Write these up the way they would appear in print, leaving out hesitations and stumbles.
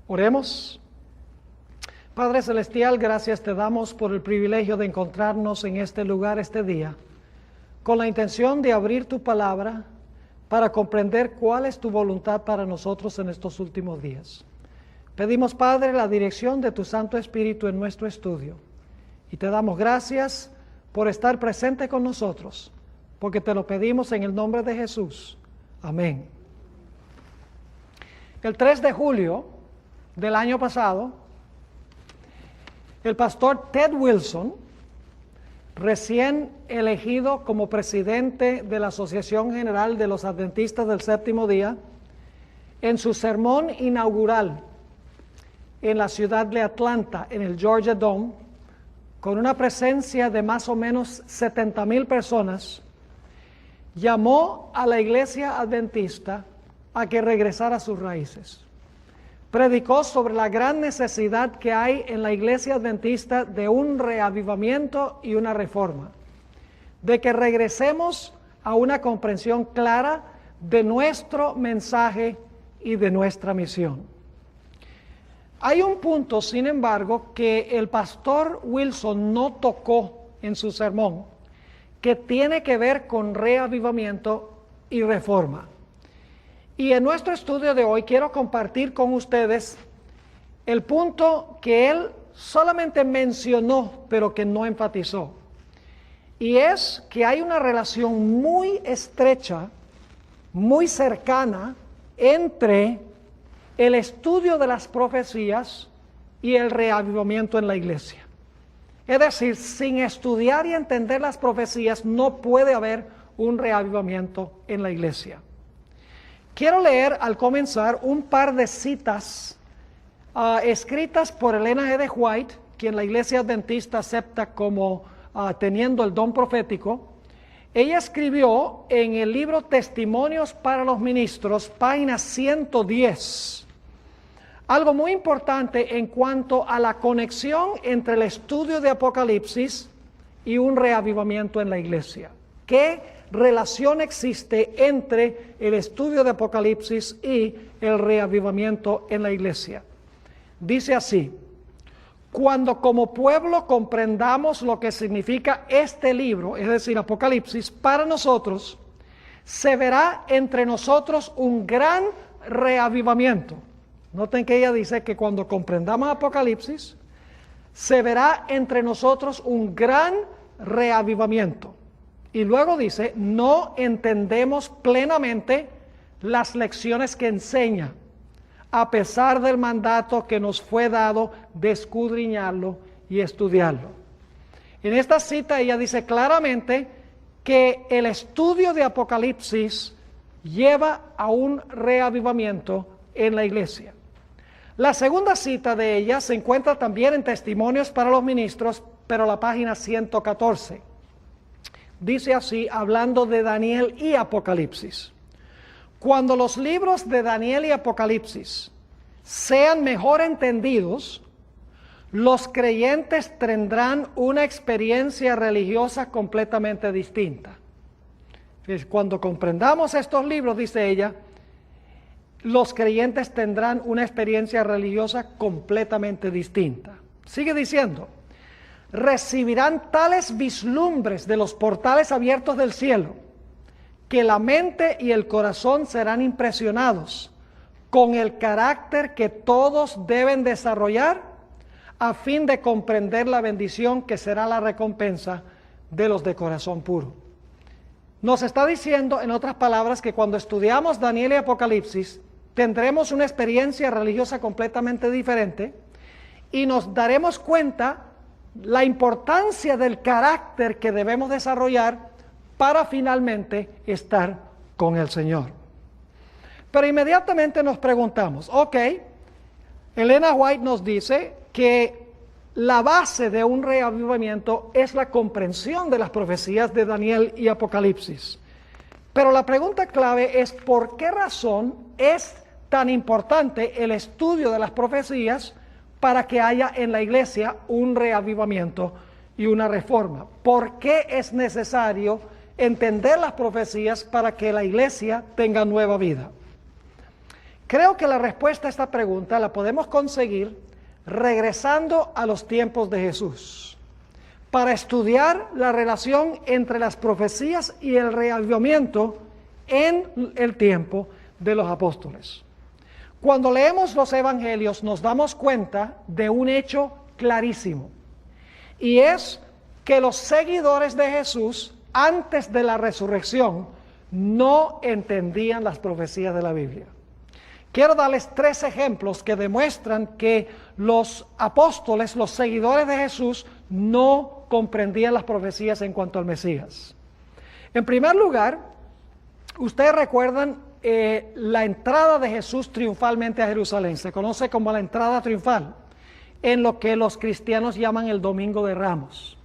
Oremos. Padre Celestial, gracias te damos por el privilegio de encontrarnos en este lugar este día, con la intención de abrir tu palabra para comprender cuál es tu voluntad para nosotros en estos últimos días. Pedimos, Padre, la dirección de tu Santo Espíritu en nuestro estudio y te damos gracias por estar presente con nosotros, porque te lo pedimos en el nombre de Jesús. Amén. El 3 de julio del año pasado, el pastor Ted Wilson, recién elegido como presidente de la Asociación General de los Adventistas del Séptimo Día, en su sermón inaugural en la ciudad de Atlanta, en el Georgia Dome, con una presencia de más o menos 70,000 personas, llamó a la iglesia adventista a que regresara a sus raíces. Predicó sobre la gran necesidad que hay en la iglesia adventista de un reavivamiento y una reforma, de que regresemos a una comprensión clara de nuestro mensaje y de nuestra misión. Hay un punto, sin embargo, que el pastor Wilson no tocó en su sermón, que tiene que ver con reavivamiento y reforma. Y en nuestro estudio de hoy quiero compartir con ustedes el punto que él solamente mencionó, pero que no enfatizó. Y es que hay una relación muy estrecha, muy cercana, entre el estudio de las profecías y el reavivamiento en la iglesia. Es decir, sin estudiar y entender las profecías no puede haber un reavivamiento en la iglesia. Quiero leer al comenzar un par de citas escritas por Elena G. de White, quien la iglesia adventista acepta como teniendo el don profético. Ella escribió en el libro Testimonios para los Ministros, página 110, algo muy importante en cuanto a la conexión entre el estudio de Apocalipsis y un reavivamiento en la iglesia. ¿Qué relación existe entre el estudio de Apocalipsis y el reavivamiento en la iglesia? Dice así: cuando como pueblo comprendamos lo que significa este libro, es decir, Apocalipsis, para nosotros, se verá entre nosotros un gran reavivamiento. Noten que ella dice que cuando comprendamos Apocalipsis, se verá entre nosotros un gran reavivamiento. Y luego dice, no entendemos plenamente las lecciones que enseña, a pesar del mandato que nos fue dado de escudriñarlo y estudiarlo. En esta cita ella dice claramente que el estudio de Apocalipsis lleva a un reavivamiento en la iglesia. La segunda cita de ella se encuentra también en Testimonios para los Ministros, pero la página 114. Dice así, hablando de Daniel y Apocalipsis: cuando los libros de Daniel y Apocalipsis sean mejor entendidos, los creyentes tendrán una experiencia religiosa completamente distinta. Cuando comprendamos estos libros, dice ella, los creyentes tendrán una experiencia religiosa completamente distinta. Sigue diciendo, recibirán tales vislumbres de los portales abiertos del cielo, que la mente y el corazón serán impresionados con el carácter que todos deben desarrollar a fin de comprender la bendición que será la recompensa de los de corazón puro. Nos está diciendo, en otras palabras, que cuando estudiamos Daniel y Apocalipsis, tendremos una experiencia religiosa completamente diferente y nos daremos cuenta la importancia del carácter que debemos desarrollar para finalmente estar con el Señor. Pero inmediatamente nos preguntamos, ok, Elena White nos dice que la base de un reavivamiento es la comprensión de las profecías de Daniel y Apocalipsis. Pero la pregunta clave es, ¿por qué razón es tan importante el estudio de las profecías para que haya en la iglesia un reavivamiento y una reforma? ¿Por qué es necesario entender las profecías para que la iglesia tenga nueva vida? Creo que la respuesta a esta pregunta la podemos conseguir regresando a los tiempos de Jesús, para estudiar la relación entre las profecías y el reavivamiento en el tiempo de los apóstoles. Cuando leemos los evangelios nos damos cuenta de un hecho clarísimo, y es que los seguidores de Jesús antes de la resurrección no entendían las profecías de la Biblia. Quiero darles 3 ejemplos que demuestran que los apóstoles, los seguidores de Jesús, no comprendían las profecías en cuanto al Mesías. En primer lugar, ustedes recuerdan la entrada de Jesús triunfalmente a Jerusalén. Se conoce como la entrada triunfal, en lo que los cristianos llaman el Domingo de Ramos.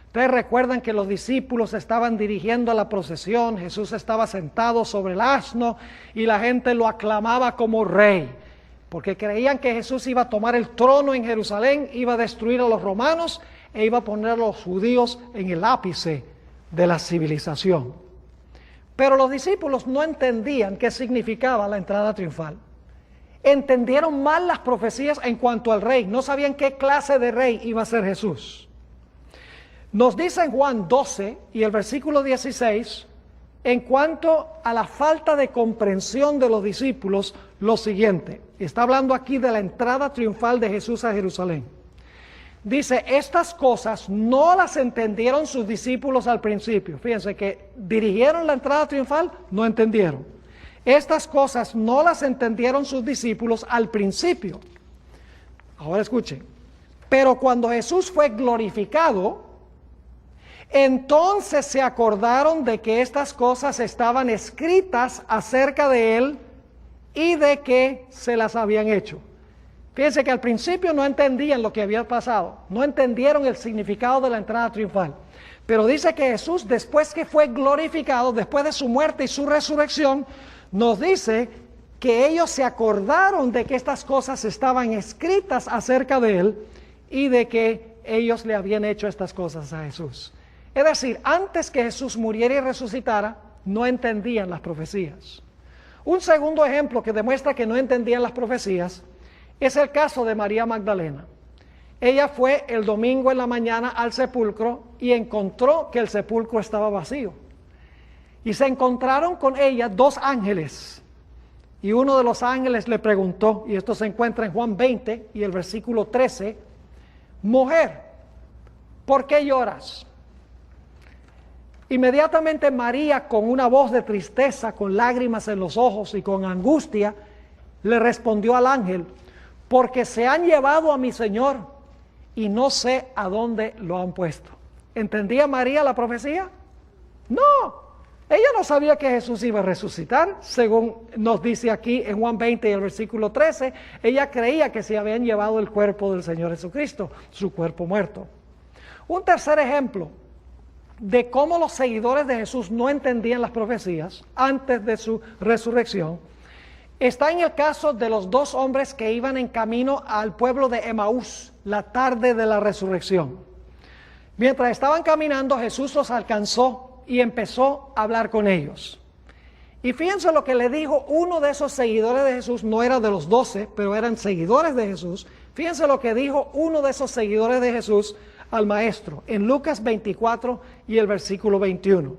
Ustedes recuerdan que los discípulos estaban dirigiendo a la procesión, Jesús estaba sentado sobre el asno y la gente lo aclamaba como rey, porque creían que Jesús iba a tomar el trono en Jerusalén, iba a destruir a los romanos e iba a poner a los judíos en el ápice de la civilización. Pero los discípulos no entendían qué significaba la entrada triunfal. Entendieron mal las profecías en cuanto al rey, no sabían qué clase de rey iba a ser Jesús. Nos dice en Juan 12 y el versículo 16, en cuanto a la falta de comprensión de los discípulos, lo siguiente. Está hablando aquí de la entrada triunfal de Jesús a Jerusalén. Dice, estas cosas no las entendieron sus discípulos al principio. Fíjense que dirigieron la entrada triunfal, no entendieron. Estas cosas no las entendieron sus discípulos al principio. Ahora escuchen. Pero cuando Jesús fue glorificado, entonces se acordaron de que estas cosas estaban escritas acerca de él y de que se las habían hecho. Fíjense que al principio no entendían lo que había pasado, no entendieron el significado de la entrada triunfal. Pero dice que Jesús, después que fue glorificado, después de su muerte y su resurrección, nos dice que ellos se acordaron de que estas cosas estaban escritas acerca de él y de que ellos le habían hecho estas cosas a Jesús. Es decir, antes que Jesús muriera y resucitara, no entendían las profecías. Un segundo ejemplo que demuestra que no entendían las profecías es el caso de María Magdalena. Ella fue el domingo en la mañana al sepulcro y encontró que el sepulcro estaba vacío. Y se encontraron con ella 2 ángeles. Y uno de los ángeles le preguntó, y esto se encuentra en Juan 20 y el versículo 13, mujer, ¿por qué lloras? Inmediatamente María, con una voz de tristeza, con lágrimas en los ojos y con angustia, le respondió al ángel, porque se han llevado a mi Señor y no sé a dónde lo han puesto. ¿Entendía María la profecía? No, ella no sabía que Jesús iba a resucitar, según nos dice aquí en Juan 20 y el versículo 13, ella creía que se habían llevado el cuerpo del Señor Jesucristo, su cuerpo muerto. Un tercer ejemplo de cómo los seguidores de Jesús no entendían las profecías antes de su resurrección, está en el caso de los 2 hombres que iban en camino al pueblo de Emaús la tarde de la resurrección. Mientras estaban caminando, Jesús los alcanzó y empezó a hablar con ellos. Y fíjense lo que le dijo uno de esos seguidores de Jesús, no era de los 12, pero eran seguidores de Jesús. Fíjense lo que dijo uno de esos seguidores de Jesús al maestro, en Lucas 24 y el versículo 21.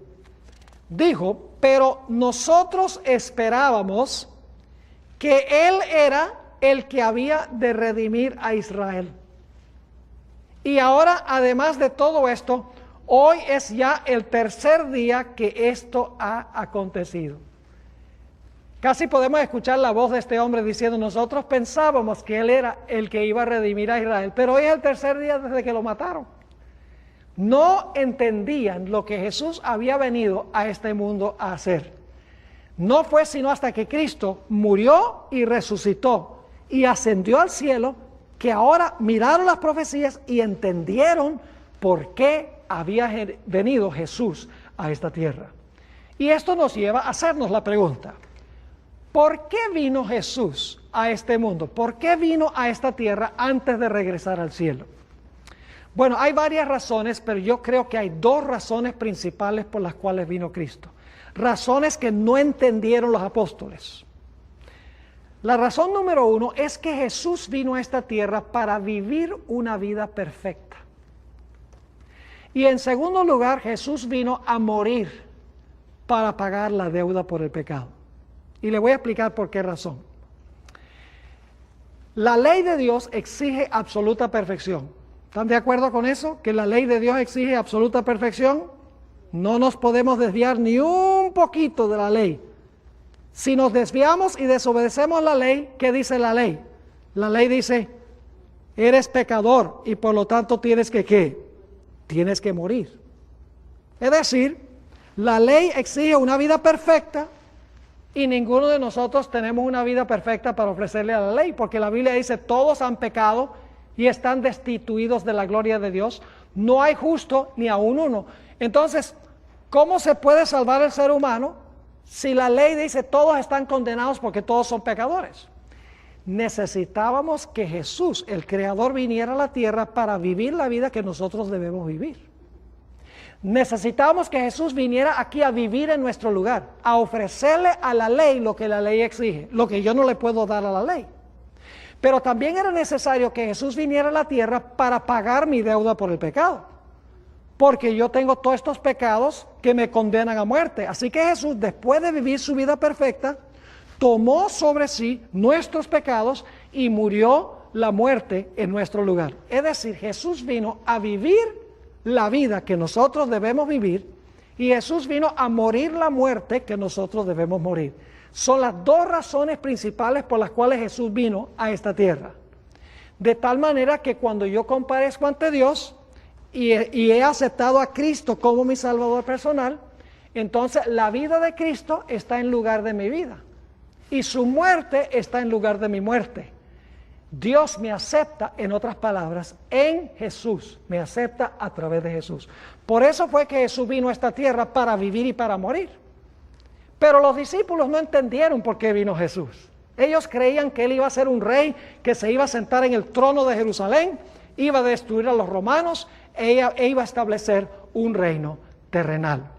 Dijo, pero nosotros esperábamos que Él era el que había de redimir a Israel. Y ahora, además de todo esto, hoy es ya el 3er día que esto ha acontecido. Casi podemos escuchar la voz de este hombre diciendo, nosotros pensábamos que Él era el que iba a redimir a Israel, pero hoy es el 3er día desde que lo mataron. No entendían lo que Jesús había venido a este mundo a hacer. No fue sino hasta que Cristo murió y resucitó y ascendió al cielo que ahora miraron las profecías y entendieron por qué había venido Jesús a esta tierra. Y esto nos lleva a hacernos la pregunta, ¿por qué vino Jesús a este mundo? ¿Por qué vino a esta tierra antes de regresar al cielo? Bueno, hay varias razones, pero yo creo que hay 2 razones principales por las cuales vino Cristo. Razones que no entendieron los apóstoles. La razón número uno es que Jesús vino a esta tierra para vivir una vida perfecta. Y en segundo lugar, Jesús vino a morir para pagar la deuda por el pecado. Y le voy a explicar por qué razón. La ley de Dios exige absoluta perfección. ¿Están de acuerdo con eso? Que la ley de Dios exige absoluta perfección. No nos podemos desviar ni un poquito de la ley. Si nos desviamos y desobedecemos la ley, ¿qué dice la ley? La ley dice, eres pecador y por lo tanto tienes que ¿qué? Tienes que morir. Es decir, la ley exige una vida perfecta y ninguno de nosotros tenemos una vida perfecta para ofrecerle a la ley, porque la Biblia dice, todos han pecado y están destituidos de la gloria de Dios. No hay justo ni aun uno. Entonces, ¿cómo se puede salvar el ser humano si la ley dice todos están condenados porque todos son pecadores? Necesitábamos que Jesús, el Creador, viniera a la tierra para vivir la vida que nosotros debemos vivir. Necesitábamos que Jesús viniera aquí a vivir en nuestro lugar, a ofrecerle a la ley lo que la ley exige, lo que yo no le puedo dar a la ley. Pero también era necesario que Jesús viniera a la tierra para pagar mi deuda por el pecado, porque yo tengo todos estos pecados que me condenan a muerte. Así que Jesús, después de vivir su vida perfecta, tomó sobre sí nuestros pecados y murió la muerte en nuestro lugar. Es decir, Jesús vino a vivir la vida que nosotros debemos vivir y Jesús vino a morir la muerte que nosotros debemos morir. Son las dos razones principales por las cuales Jesús vino a esta tierra. De tal manera que cuando yo comparezco ante Dios y he aceptado a Cristo como mi Salvador personal, entonces la vida de Cristo está en lugar de mi vida y su muerte está en lugar de mi muerte. Dios me acepta, en otras palabras, en Jesús, me acepta a través de Jesús. Por eso fue que Jesús vino a esta tierra para vivir y para morir. Pero los discípulos no entendieron por qué vino Jesús. Ellos creían que Él iba a ser un rey, que se iba a sentar en el trono de Jerusalén, iba a destruir a los romanos e iba a establecer un reino terrenal.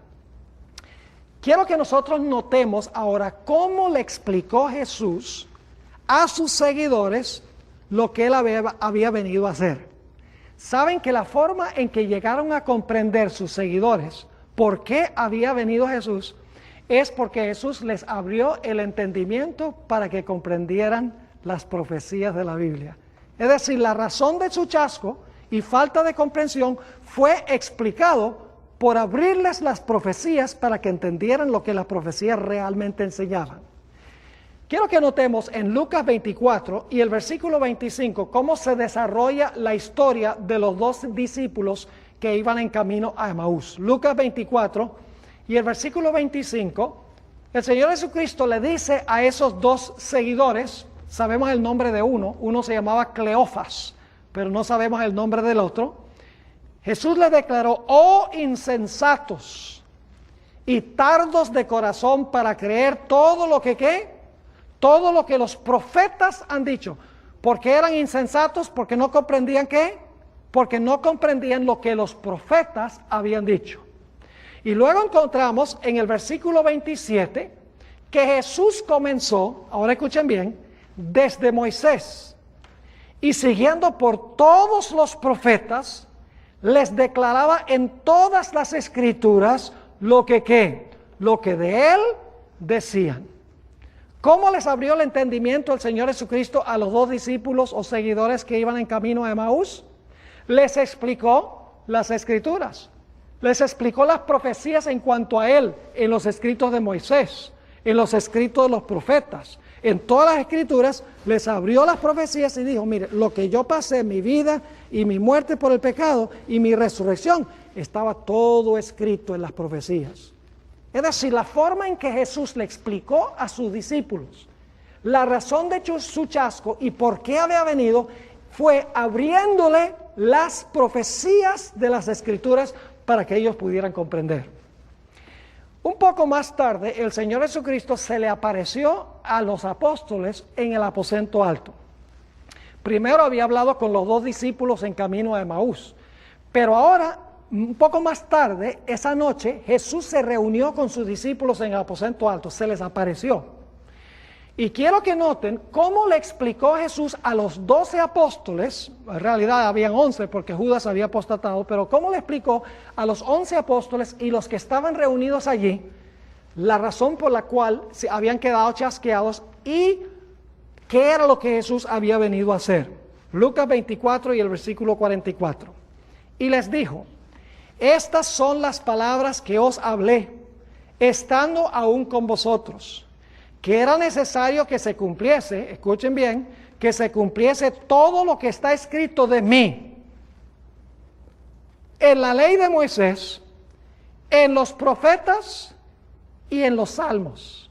Quiero que nosotros notemos ahora cómo le explicó Jesús a sus seguidores lo que Él había venido a hacer. Saben que la forma en que llegaron a comprender sus seguidores por qué había venido Jesús es porque Jesús les abrió el entendimiento para que comprendieran las profecías de la Biblia. Es decir, la razón de su chasco y falta de comprensión fue explicado por abrirles las profecías para que entendieran lo que las profecías realmente enseñaban. Quiero que notemos en Lucas 24 y el versículo 25 cómo se desarrolla la historia de los dos discípulos que iban en camino a Emaús. Lucas 24 y el versículo 25, el Señor Jesucristo le dice a esos dos seguidores, sabemos el nombre de uno se llamaba Cleofas, pero no sabemos el nombre del otro. Jesús le declaró, oh insensatos y tardos de corazón para creer todo lo que ¿qué? Todo lo que los profetas han dicho. ¿Por qué eran insensatos? Porque no comprendían ¿qué? Porque no comprendían lo que los profetas habían dicho. Y luego encontramos en el versículo 27 que Jesús comenzó, ahora escuchen bien, desde Moisés y siguiendo por todos los profetas, les declaraba en todas las escrituras lo que ¿qué? Lo que de Él decían. ¿Cómo les abrió el entendimiento el Señor Jesucristo a los dos discípulos o seguidores que iban en camino a Emaús? Les explicó las escrituras, les explicó las profecías en cuanto a Él, en los escritos de Moisés, en los escritos de los profetas, en todas las escrituras les abrió las profecías y dijo, mire, lo que yo pasé, mi vida y mi muerte por el pecado y mi resurrección, estaba todo escrito en las profecías. Es decir, la forma en que Jesús le explicó a sus discípulos la razón de su chasco y por qué había venido fue abriéndole las profecías de las Escrituras para que ellos pudieran comprender. Un poco más tarde, el Señor Jesucristo se le apareció a los apóstoles en el aposento alto. Primero había hablado con los dos discípulos en camino a Emaús, pero ahora, un poco más tarde, esa noche, Jesús se reunió con sus discípulos en el aposento alto, se les apareció. Y quiero que noten cómo le explicó Jesús a los 12 apóstoles, en realidad habían 11 porque Judas había apostatado, pero cómo le explicó a los 11 apóstoles y los que estaban reunidos allí la razón por la cual se habían quedado chasqueados y qué era lo que Jesús había venido a hacer. Lucas 24 y el versículo 44. Y les dijo: estas son las palabras que os hablé, estando aún con vosotros, que era necesario que se cumpliese, escuchen bien, que se cumpliese todo lo que está escrito de mí en la ley de Moisés, en los profetas y en los salmos.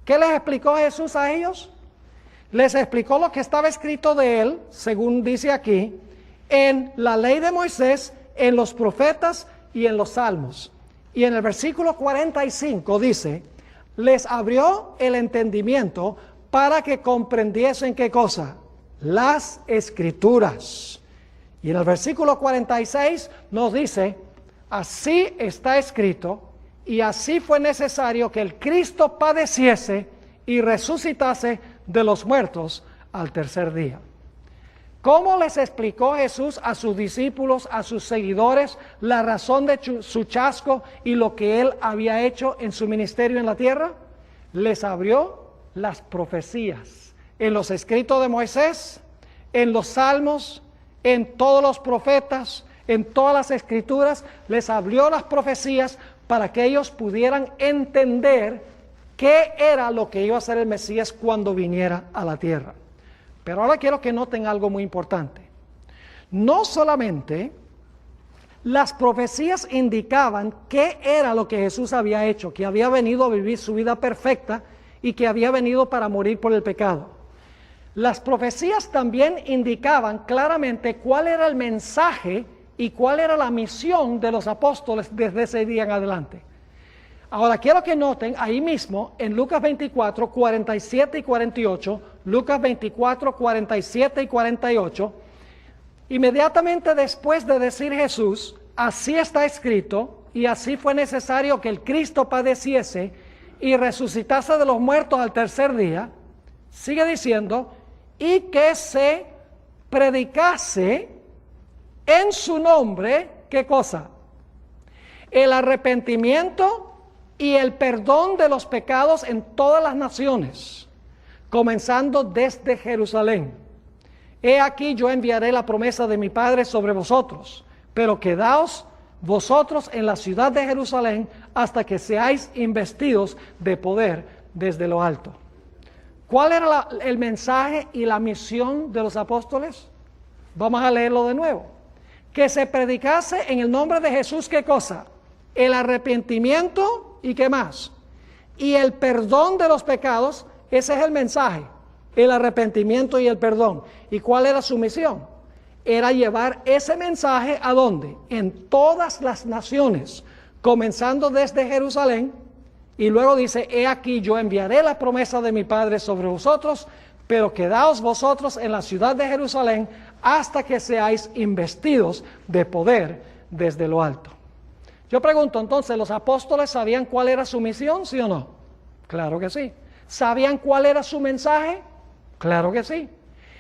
¿Qué les explicó Jesús a ellos? Les explicó lo que estaba escrito de él, según dice aquí, en la ley de Moisés, en los profetas y en los salmos. Y en el versículo 45 dice: les abrió el entendimiento para que comprendiesen ¿qué cosa? Las Escrituras. Y en el versículo 46 nos dice: así está escrito, y así fue necesario que el Cristo padeciese y resucitase de los muertos al tercer día. ¿Cómo les explicó Jesús a sus discípulos, a sus seguidores, la razón de su chasco y lo que él había hecho en su ministerio en la tierra? Les abrió las profecías en los escritos de Moisés, en los salmos, en todos los profetas, en todas las escrituras. Les abrió las profecías para que ellos pudieran entender qué era lo que iba a hacer el Mesías cuando viniera a la tierra. Pero ahora quiero que noten algo muy importante. No solamente las profecías indicaban qué era lo que Jesús había hecho, que había venido a vivir su vida perfecta y que había venido para morir por el pecado. Las profecías también indicaban claramente cuál era el mensaje y cuál era la misión de los apóstoles desde ese día en adelante. Ahora quiero que noten ahí mismo en Lucas 24, 47 y 48, Lucas 24, 47 y 48, inmediatamente después de decir Jesús: así está escrito, y así fue necesario que el Cristo padeciese y resucitase de los muertos al tercer día, sigue diciendo, y que se predicase en su nombre, ¿qué cosa? El arrepentimiento y el perdón de los pecados en todas las naciones, comenzando desde Jerusalén. He aquí yo enviaré la promesa de mi Padre sobre vosotros, pero quedaos vosotros en la ciudad de Jerusalén hasta que seáis investidos de poder desde lo alto. ¿Cuál era el mensaje y la misión de los apóstoles? Vamos a leerlo de nuevo. Que se predicase en el nombre de Jesús, ¿qué cosa? El arrepentimiento y ¿qué más? Y el perdón de los pecados. Ese es el mensaje, el arrepentimiento y el perdón. ¿Y cuál era su misión? Era llevar ese mensaje ¿a dónde? En todas las naciones, comenzando desde Jerusalén, y luego dice: he aquí yo enviaré la promesa de mi Padre sobre vosotros, pero quedaos vosotros en la ciudad de Jerusalén hasta que seáis investidos de poder desde lo alto. Yo pregunto entonces, ¿los apóstoles sabían cuál era su misión, sí o no? Claro que sí. ¿Sabían cuál era su mensaje? Claro que sí.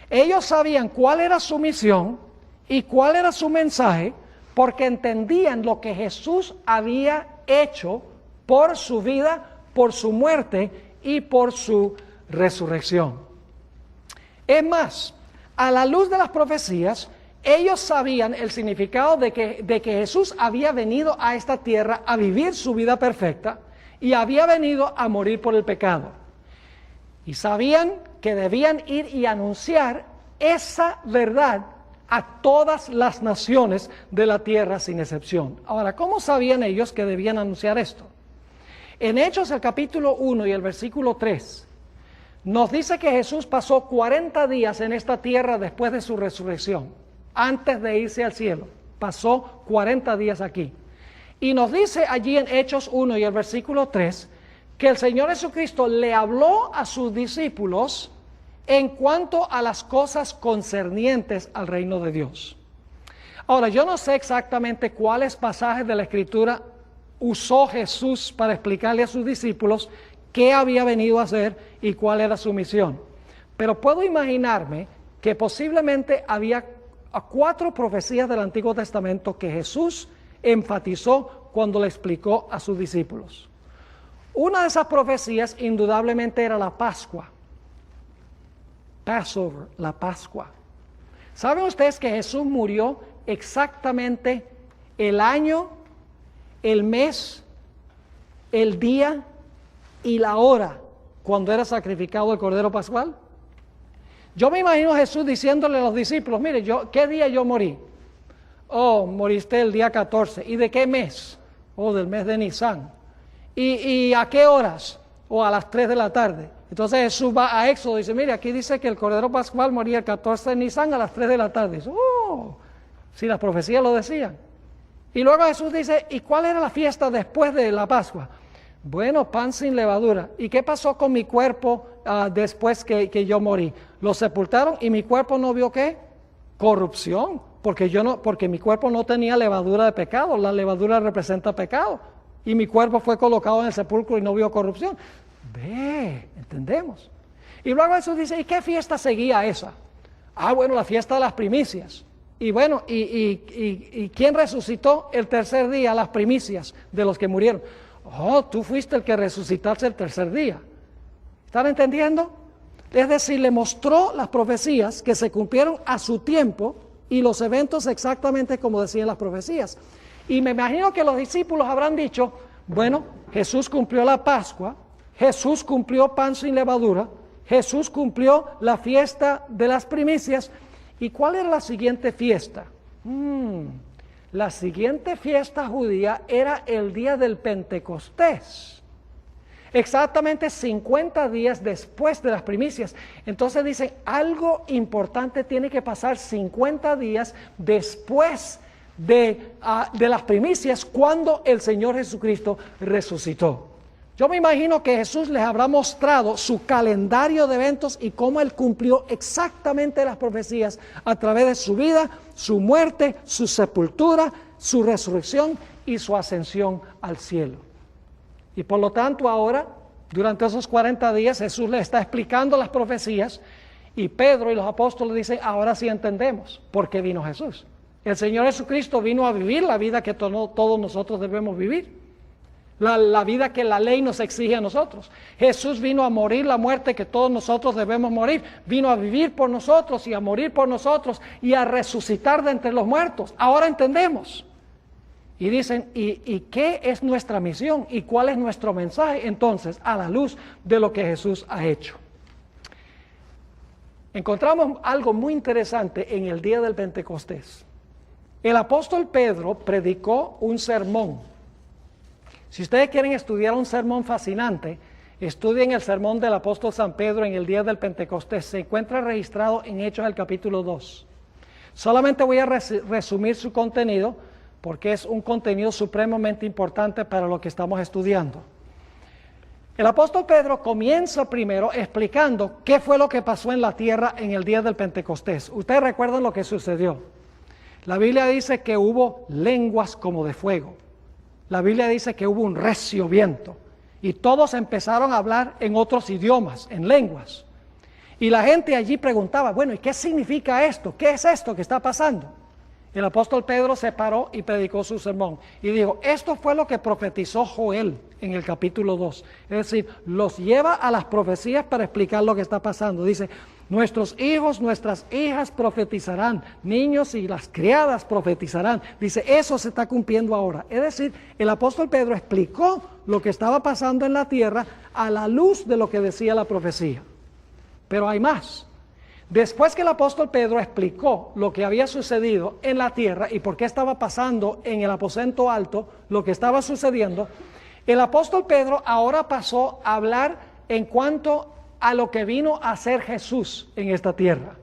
Ellos sabían cuál era su misión y cuál era su mensaje porque entendían lo que Jesús había hecho por su vida, por su muerte y por su resurrección. Es más, a la luz de las profecías, ellos sabían el significado de que Jesús había venido a esta tierra a vivir su vida perfecta y había venido a morir por el pecado. Y sabían que debían ir y anunciar esa verdad a todas las naciones de la tierra sin excepción. Ahora, ¿cómo sabían ellos que debían anunciar esto? En Hechos, el capítulo 1 y el versículo 3, nos dice que Jesús pasó 40 días en esta tierra después de su resurrección, antes de irse al cielo. Pasó 40 días aquí. Y nos dice allí en Hechos 1 y el versículo 3, que el Señor Jesucristo le habló a sus discípulos en cuanto a las cosas concernientes al reino de Dios. Ahora, yo no sé exactamente cuáles pasajes de la Escritura usó Jesús para explicarle a sus discípulos qué había venido a hacer y cuál era su misión. Pero puedo imaginarme que posiblemente había 4 profecías del Antiguo Testamento que Jesús enfatizó cuando le explicó a sus discípulos. Una de esas profecías indudablemente era la Pascua. Passover, la Pascua. ¿Saben ustedes que Jesús murió exactamente el año, el mes, el día y la hora cuando era sacrificado el Cordero Pascual? Yo me imagino a Jesús diciéndole a los discípulos, mire, ¿qué día yo morí? Oh, moriste el día 14. ¿Y de qué mes? Oh, del mes de Nisan. ¿Y a qué horas? O a las 3 de la tarde. Entonces Jesús va a Éxodo y dice, mire, aquí dice que el Cordero Pascual moría el 14 de Nisan a las 3 de la tarde. Dice, oh, si las profecías lo decían. Y luego Jesús dice, ¿y cuál era la fiesta después de la Pascua? Bueno, pan sin levadura. ¿Y qué pasó con mi cuerpo después que yo morí? Lo sepultaron y mi cuerpo no vio ¿qué? Corrupción, porque mi cuerpo no tenía levadura de pecado. La levadura representa pecado. Y mi cuerpo fue colocado en el sepulcro y no vio corrupción. Entendemos. Y luego Jesús dice, ¿y qué fiesta seguía esa? Bueno, la fiesta de las primicias. Y bueno, ¿y quién resucitó el tercer día las primicias de los que murieron? Oh, tú fuiste el que resucitaste el tercer día. ¿Están entendiendo? Es decir, le mostró las profecías que se cumplieron a su tiempo y los eventos exactamente como decían las profecías. Y me imagino que los discípulos habrán dicho, bueno, Jesús cumplió la Pascua, Jesús cumplió pan sin levadura, Jesús cumplió la fiesta de las primicias. ¿Y cuál era la siguiente fiesta? La siguiente fiesta judía era el día del Pentecostés. Exactamente 50 días después de las primicias. Entonces dicen, algo importante tiene que pasar 50 días después de las primicias cuando el Señor Jesucristo resucitó. Yo me imagino que Jesús les habrá mostrado su calendario de eventos y cómo Él cumplió exactamente las profecías a través de su vida, su muerte, su sepultura, su resurrección y su ascensión al cielo. Y por lo tanto ahora, durante esos 40 días, Jesús les está explicando las profecías y Pedro y los apóstoles dicen, ahora sí entendemos por qué vino Jesús. El Señor Jesucristo vino a vivir la vida que todos nosotros debemos vivir. La vida que la ley nos exige a nosotros. Jesús vino a morir la muerte que todos nosotros debemos morir. Vino a vivir por nosotros y a morir por nosotros y a resucitar de entre los muertos. Ahora entendemos. Y dicen, ¿y qué es nuestra misión? ¿Y cuál es nuestro mensaje? Entonces, a la luz de lo que Jesús ha hecho. Encontramos algo muy interesante en el día del Pentecostés. El apóstol Pedro predicó un sermón. Si ustedes quieren estudiar un sermón fascinante, estudien el sermón del apóstol San Pedro en el día del Pentecostés. Se encuentra registrado en Hechos del capítulo 2. Solamente voy a resumir su contenido porque es un contenido supremamente importante para lo que estamos estudiando. El apóstol Pedro comienza primero explicando qué fue lo que pasó en la tierra en el día del Pentecostés. Ustedes recuerdan lo que sucedió. La Biblia dice que hubo lenguas como de fuego. La Biblia dice que hubo un recio viento y todos empezaron a hablar en otros idiomas, en lenguas. Y la gente allí preguntaba, bueno, ¿y qué significa esto? ¿Qué es esto que está pasando? El apóstol Pedro se paró y predicó su sermón y dijo, esto fue lo que profetizó Joel en el capítulo 2. Es decir, los lleva a las profecías para explicar lo que está pasando. Dice, nuestros hijos, nuestras hijas profetizarán, niños y las criadas profetizarán. Dice, eso se está cumpliendo ahora. Es decir, el apóstol Pedro explicó lo que estaba pasando en la tierra a la luz de lo que decía la profecía. Pero hay más. Después que el apóstol Pedro explicó lo que había sucedido en la tierra y por qué estaba pasando en el aposento alto, lo que estaba sucediendo, el apóstol Pedro ahora pasó a hablar en cuanto a lo que vino a hacer Jesús en esta tierra.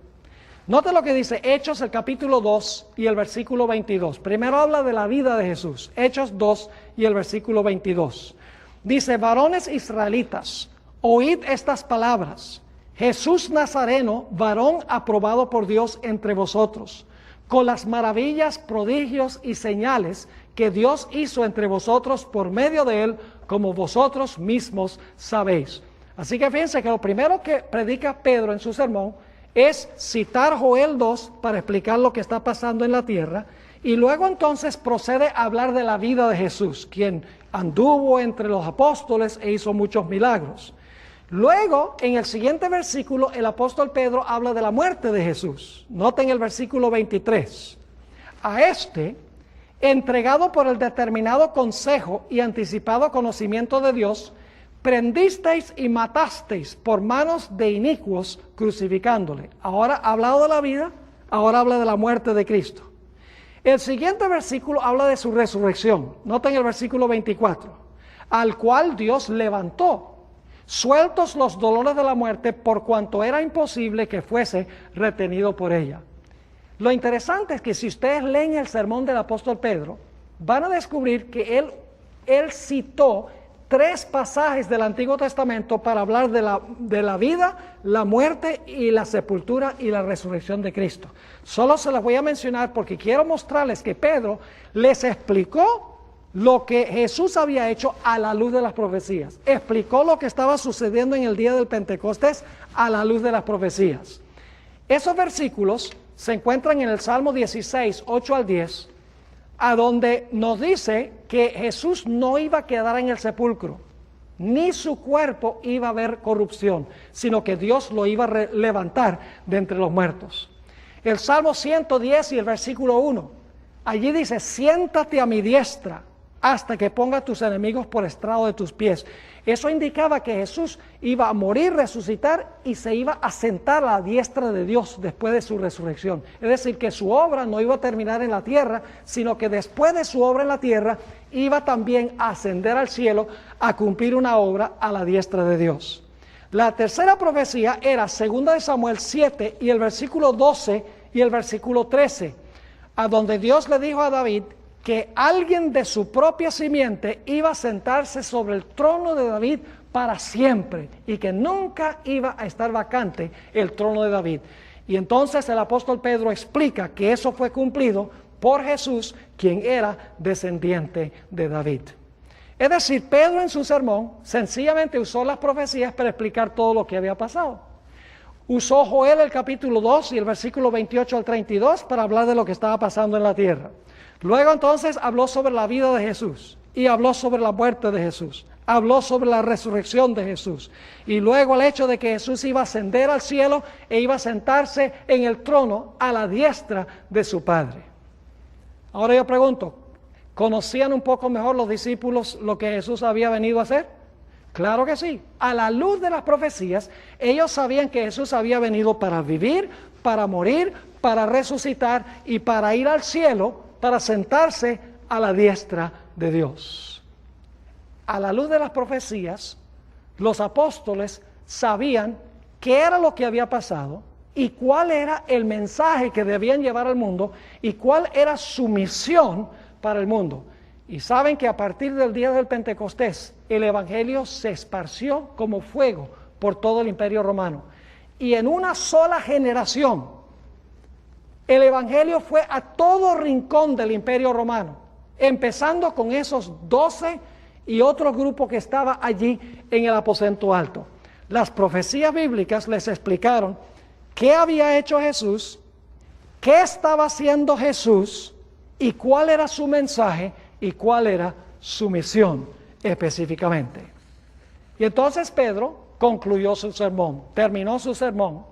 Note lo que dice Hechos, el capítulo 2 y el versículo 22. Primero habla de la vida de Jesús, Hechos 2 y el versículo 22. Dice, varones israelitas, oíd estas palabras. Jesús Nazareno, varón aprobado por Dios entre vosotros, con las maravillas, prodigios y señales que Dios hizo entre vosotros por medio de él, como vosotros mismos sabéis. Así que fíjense que lo primero que predica Pedro en su sermón es citar Joel 2 para explicar lo que está pasando en la tierra, y luego entonces procede a hablar de la vida de Jesús, quien anduvo entre los apóstoles e hizo muchos milagros. Luego, en el siguiente versículo, el apóstol Pedro habla de la muerte de Jesús. Noten el versículo 23. A este, entregado por el determinado consejo y anticipado conocimiento de Dios, prendisteis y matasteis por manos de inicuos, crucificándole. Ahora ha hablado de la vida, ahora habla de la muerte de Cristo. El siguiente versículo habla de su resurrección. Noten el versículo 24. Al cual Dios levantó, sueltos los dolores de la muerte, por cuanto era imposible que fuese retenido por ella. Lo interesante es que si ustedes leen el sermón del apóstol Pedro, van a descubrir que él citó 3 pasajes del Antiguo Testamento para hablar de la vida, la muerte y la sepultura y la resurrección de Cristo. Solo se las voy a mencionar porque quiero mostrarles que Pedro les explicó lo que Jesús había hecho a la luz de las profecías. Explicó lo que estaba sucediendo en el día del Pentecostés a la luz de las profecías. Esos versículos se encuentran en el Salmo 16, 8 al 10, a donde nos dice que Jesús no iba a quedar en el sepulcro, ni su cuerpo iba a ver corrupción, sino que Dios lo iba a levantar de entre los muertos. El Salmo 110 y el versículo 1, allí dice: siéntate a mi diestra hasta que ponga a tus enemigos por estrado de tus pies. Eso indicaba que Jesús iba a morir, resucitar y se iba a sentar a la diestra de Dios después de su resurrección. Es decir, que su obra no iba a terminar en la tierra, sino que después de su obra en la tierra iba también a ascender al cielo a cumplir una obra a la diestra de Dios. La tercera profecía era 2 Samuel 7 y el versículo 12 y el versículo 13, a donde Dios le dijo a David que alguien de su propia simiente iba a sentarse sobre el trono de David para siempre y que nunca iba a estar vacante el trono de David. Y entonces el apóstol Pedro explica que eso fue cumplido por Jesús, quien era descendiente de David. Es decir, Pedro en su sermón sencillamente usó las profecías para explicar todo lo que había pasado. Usó Joel el capítulo 2 y el versículo 28 al 32 para hablar de lo que estaba pasando en la tierra. Luego entonces habló sobre la vida de Jesús y habló sobre la muerte de Jesús, habló sobre la resurrección de Jesús y luego el hecho de que Jesús iba a ascender al cielo e iba a sentarse en el trono a la diestra de su Padre. Ahora yo pregunto, ¿conocían un poco mejor los discípulos lo que Jesús había venido a hacer? Claro que sí. A la luz de las profecías, ellos sabían que Jesús había venido para vivir, para morir, para resucitar y para ir al cielo, para sentarse a la diestra de Dios. A la luz de las profecías, los apóstoles sabían qué era lo que había pasado y cuál era el mensaje que debían llevar al mundo y cuál era su misión para el mundo. Y saben que a partir del día del Pentecostés, el evangelio se esparció como fuego por todo el Imperio Romano. Y en una sola generación, el evangelio fue a todo rincón del Imperio Romano, empezando con esos 12 y otro grupo que estaba allí en el aposento alto. Las profecías bíblicas les explicaron qué había hecho Jesús, qué estaba haciendo Jesús y cuál era su mensaje y cuál era su misión específicamente. Y entonces Pedro concluyó su sermón, terminó su sermón,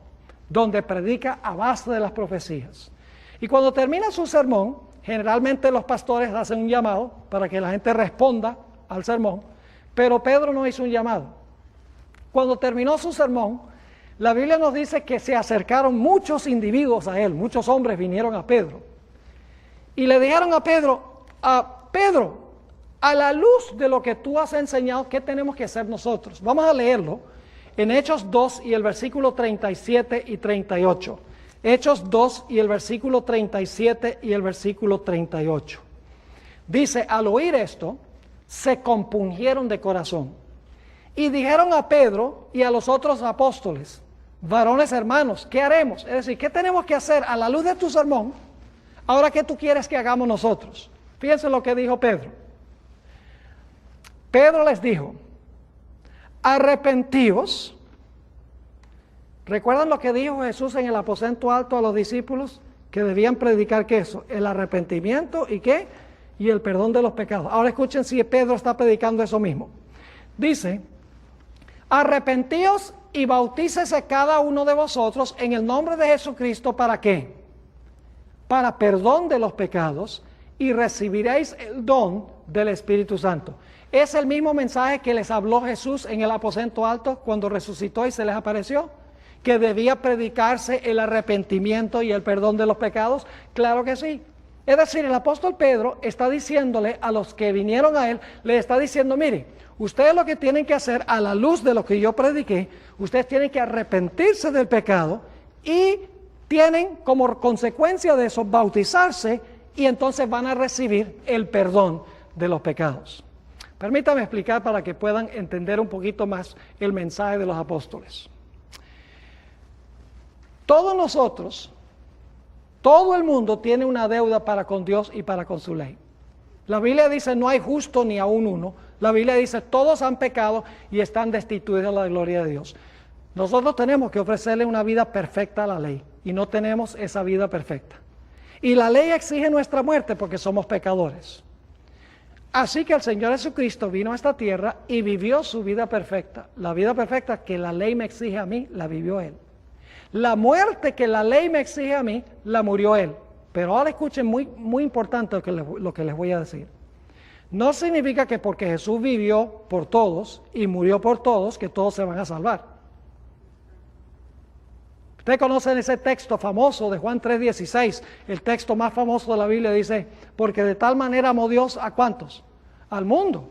donde predica a base de las profecías. Y cuando termina su sermón, generalmente los pastores hacen un llamado para que la gente responda al sermón, pero Pedro no hizo un llamado. Cuando terminó su sermón, la Biblia nos dice que se acercaron muchos individuos a él, muchos hombres vinieron a Pedro, y le dijeron a Pedro, a la luz de lo que tú has enseñado, ¿qué tenemos que hacer nosotros? Vamos a leerlo en Hechos 2 y el versículo 37 y 38. Hechos 2 y el versículo 37 y el versículo 38. Dice, al oír esto, se compungieron de corazón y dijeron a Pedro y a los otros apóstoles, varones hermanos, ¿qué haremos? Es decir, ¿qué tenemos que hacer a la luz de tu sermón? Ahora, ¿qué tú quieres que hagamos nosotros? Fíjense lo que dijo Pedro. Pedro les dijo, arrepentíos. ¿Recuerdan lo que dijo Jesús en el aposento alto a los discípulos? Que debían predicar ¿qué eso? El arrepentimiento y ¿qué? Y el perdón de los pecados. Ahora escuchen si Pedro está predicando eso mismo. Dice, arrepentíos y bautícese cada uno de vosotros en el nombre de Jesucristo, ¿para qué? Para perdón de los pecados, y recibiréis el don del Espíritu Santo. Es el mismo mensaje que les habló Jesús en el aposento alto cuando resucitó y se les apareció, que debía predicarse el arrepentimiento y el perdón de los pecados. Claro que sí. Es decir, el apóstol Pedro está diciéndole a los que vinieron a él, le está diciendo, mire, ustedes lo que tienen que hacer a la luz de lo que yo prediqué, ustedes tienen que arrepentirse del pecado y tienen como consecuencia de eso bautizarse, y entonces van a recibir el perdón de los pecados. Permítame explicar para que puedan entender un poquito más el mensaje de los apóstoles. Todos nosotros, todo el mundo tiene una deuda para con Dios y para con su ley. La Biblia dice no hay justo ni aún uno. La Biblia dice todos han pecado y están destituidos de la gloria de Dios. Nosotros tenemos que ofrecerle una vida perfecta a la ley y no tenemos esa vida perfecta. Y la ley exige nuestra muerte porque somos pecadores. Así que el Señor Jesucristo vino a esta tierra y vivió su vida perfecta. La vida perfecta que la ley me exige a mí, la vivió Él. La muerte que la ley me exige a mí, la murió Él. Pero ahora escuchen muy importante lo que les voy a decir. No significa que porque Jesús vivió por todos y murió por todos, que todos se van a salvar. Ustedes conocen ese texto famoso de Juan 3:16, el texto más famoso de la Biblia, dice, porque de tal manera amó Dios ¿a cuántos? Al mundo.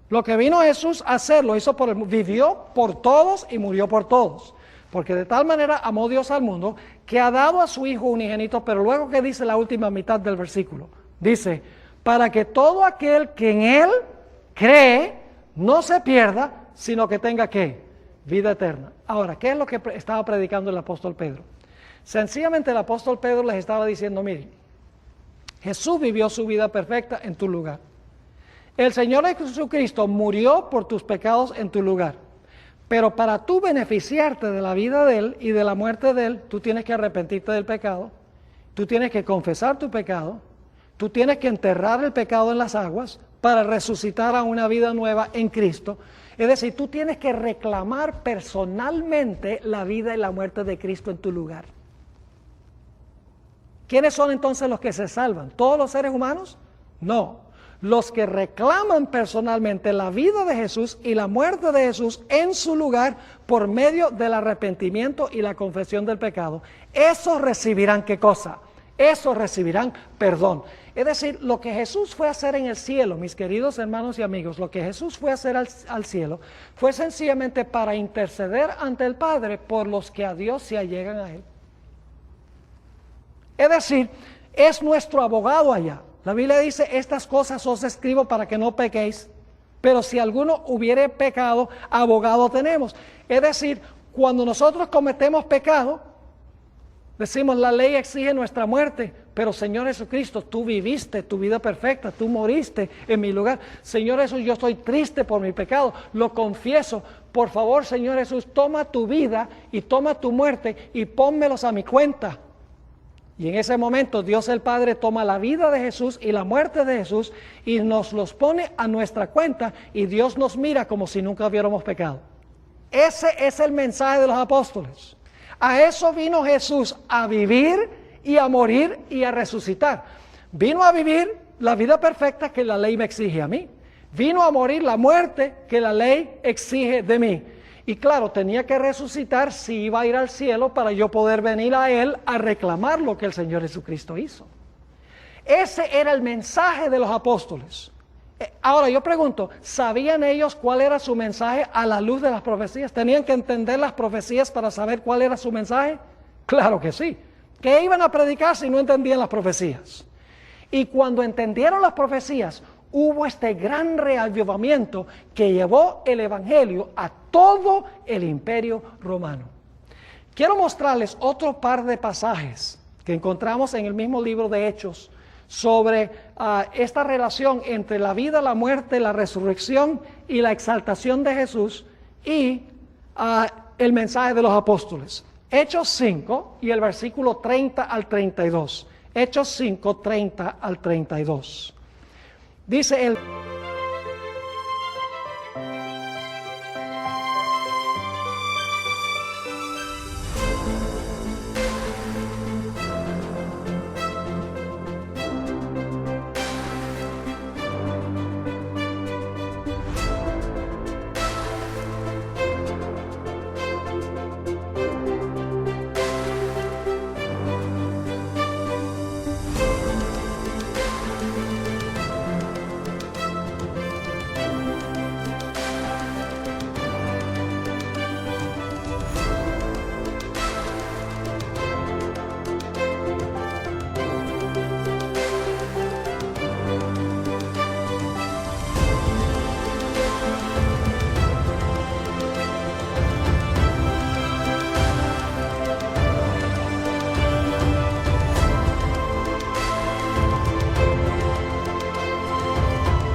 Lo que vino Jesús a hacer, lo hizo por el mundo, vivió por todos y murió por todos. Porque de tal manera amó Dios al mundo, que ha dado a su Hijo unigénito, pero luego que dice la última mitad del versículo, dice, para que todo aquel que en Él cree, no se pierda, sino que tenga ¿qué? Vida eterna. Ahora, ¿qué es lo que estaba predicando el apóstol Pedro? Sencillamente el apóstol Pedro les estaba diciendo, miren, Jesús vivió su vida perfecta en tu lugar. El Señor Jesucristo murió por tus pecados en tu lugar. Pero para tú beneficiarte de la vida de Él y de la muerte de Él, tú tienes que arrepentirte del pecado, tú tienes que confesar tu pecado, tú tienes que enterrar el pecado en las aguas para resucitar a una vida nueva en Cristo. Es decir, tú tienes que reclamar personalmente la vida y la muerte de Cristo en tu lugar. ¿Quiénes son entonces los que se salvan? ¿Todos los seres humanos? No. Los que reclaman personalmente la vida de Jesús y la muerte de Jesús en su lugar por medio del arrepentimiento y la confesión del pecado, esos recibirán ¿qué cosa? Esos recibirán perdón. Es decir, lo que Jesús fue a hacer en el cielo, mis queridos hermanos y amigos, lo que Jesús fue a hacer al cielo, fue sencillamente para interceder ante el Padre por los que a Dios se allegan a Él. Es decir, es nuestro abogado allá. La Biblia dice, estas cosas os escribo para que no pequéis, pero si alguno hubiere pecado, abogado tenemos. Es decir, cuando nosotros cometemos pecado, decimos, la ley exige nuestra muerte, pero Señor Jesucristo, tú viviste tu vida perfecta, tú moriste en mi lugar. Señor Jesús, yo estoy triste por mi pecado, lo confieso. Por favor, Señor Jesús, toma tu vida y toma tu muerte y pónmelos a mi cuenta. Y en ese momento Dios el Padre toma la vida de Jesús y la muerte de Jesús y nos los pone a nuestra cuenta, y Dios nos mira como si nunca hubiéramos pecado. Ese es el mensaje de los apóstoles. A eso vino Jesús, a vivir y a morir y a resucitar. Vino a vivir la vida perfecta que la ley me exige a mí. Vino a morir la muerte que la ley exige de mí. Y claro, tenía que resucitar si iba a ir al cielo para yo poder venir a Él a reclamar lo que el Señor Jesucristo hizo. Ese era el mensaje de los apóstoles. Ahora yo pregunto, ¿sabían ellos cuál era su mensaje a la luz de las profecías? ¿Tenían que entender las profecías para saber cuál era su mensaje? Claro que sí. ¿Qué iban a predicar si no entendían las profecías? Y cuando entendieron las profecías, hubo este gran reavivamiento que llevó el Evangelio a todo el Imperio Romano. Quiero mostrarles otro par de pasajes que encontramos en el mismo libro de Hechos, sobre esta relación entre la vida, la muerte, la resurrección y la exaltación de Jesús y el mensaje de los apóstoles. Hechos 5 y el versículo 30 al 32. Hechos 5, 30 al 32. Dice el...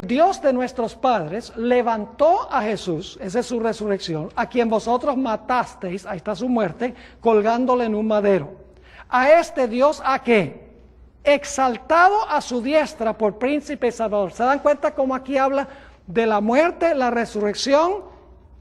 Dios de nuestros padres levantó a Jesús, esa es su resurrección, a quien vosotros matasteis, ahí está su muerte, colgándole en un madero. A este Dios, ¿a qué? Exaltado a su diestra por príncipe y salvador. ¿Se dan cuenta cómo aquí habla de la muerte, la resurrección